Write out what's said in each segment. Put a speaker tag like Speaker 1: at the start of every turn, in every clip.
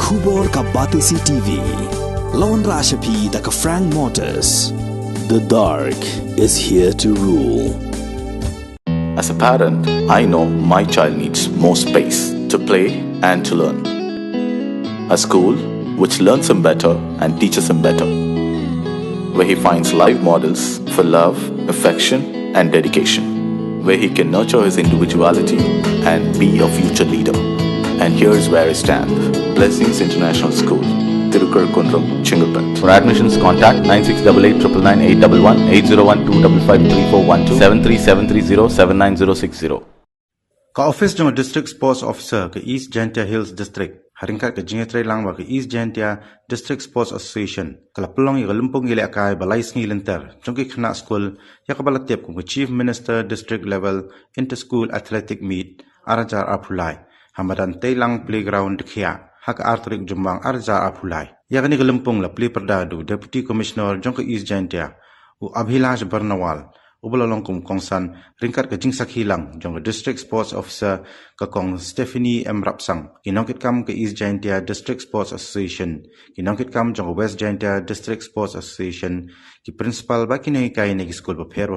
Speaker 1: Khubor ka Batisi TV. Lawan Rashapi da ka Frank Motors. The dark is here to rule.
Speaker 2: As a parent, I know my child needs more space to play and to learn. A school which learns him better and teaches him better, where he finds live models for love, affection and dedication, where he can nurture his individuality and be a future leader. And here's where I stand. Blessings International School, Tirukurakkundram, Chengalpet. For admissions, contact 9688999811 8012553412 73730
Speaker 3: Ka office jong district sports officer ke East Jaiñtia Hills district haringkat ke Jaiñtia langwa ke East Jaiñtia District Sports Association kala pelong i galumpong ile akai balai sngi lenter jong ke khna school ya ka balatiap ku Chief Minister district level inter school athletic meet arajar apulai hamadan teilang playground khia hak artrik jumbang arajar apulai ya kani galumpong la play perdadu Deputy Commissioner jong ke East Jaiñtia u Abhilash Barnawal ubalalong kum kongsan ringkat ke jingsak hilang jong district sports officer ke kong Stephanie M Rapsang kinongkit kam ke East Jaiñtia District Sports Association kinongkit kam jong West Jaiñtia District Sports Association ki principal ba kinai kai ne school ba pher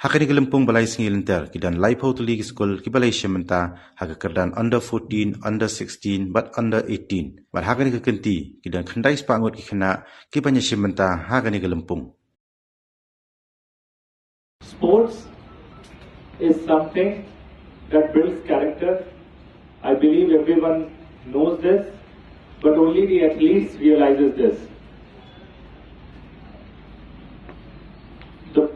Speaker 3: hakani gelempung balai singilenter kidan live out league school ki balai shementa hak kerdan under 14 under 16 but under 18 bar hakani ke kenti kidan khandai spangot ki khana ki banya shementa hakani gelempung.
Speaker 4: Sports is something that builds character. I believe everyone knows this, but only the athletes realizes this. The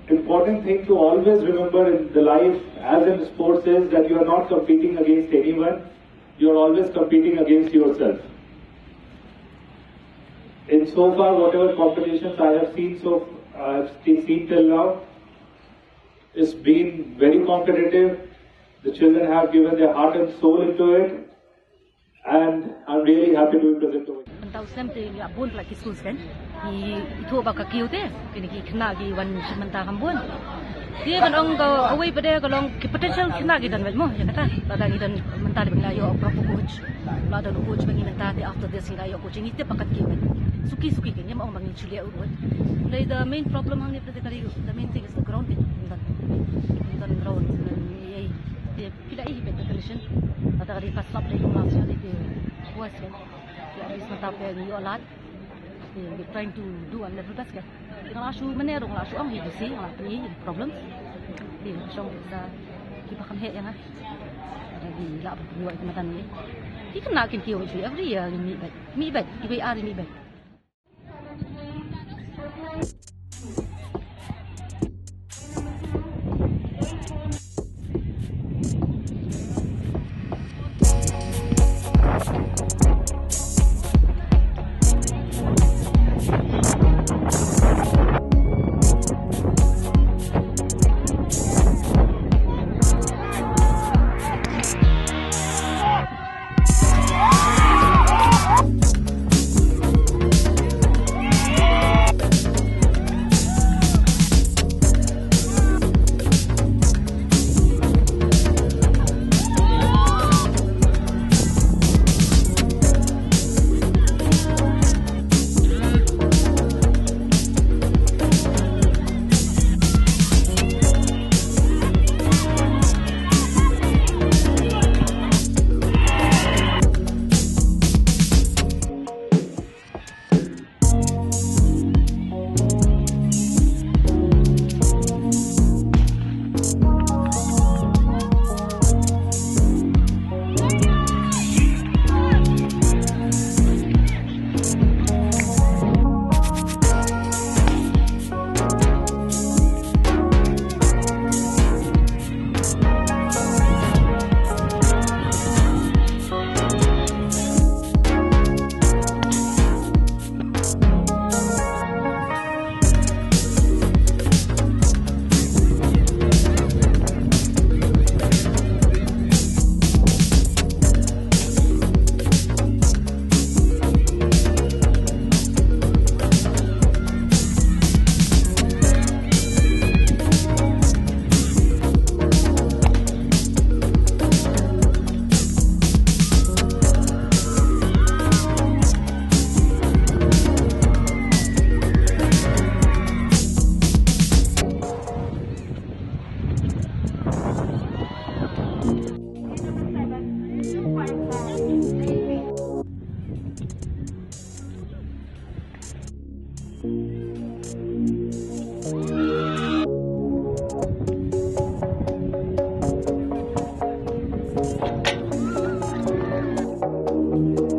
Speaker 4: important thing to always remember in the life as in sports is that you are not competing against anyone, you are always competing against yourself. In so far, whatever competitions I have seen till now, it's been very competitive. The children have given their heart and soul into it, and I'm really happy to be present over here.
Speaker 5: Mentau sempre ya bun lagi schools kan. Itu apa kakiu te? Kini kena gi wan mentah kambun. Dia kan orang kau away pada kalau potential kena gi dan mo ya kata. Tada gi dan mentah dengan ayo proper coach. Lada coach bagi mentah after this hingga ayo coaching itu pakat ki kan. Suki kan yang orang bagi culia urut. The main problem hang ni pada kali the main thing is the ground bit. Dan ground dia tidak better condition pada hari pas lap dari Malaysia dia puas kan dia habis mentapai ni olat dia trying to do a level best kan kalau asu mana orang asu ang hidup sih orang ni problem dia song bisa kita kan head yang jadi lap buat macam ni dia kena kiau itu every year mi baik dia ari mi baik.
Speaker 4: you.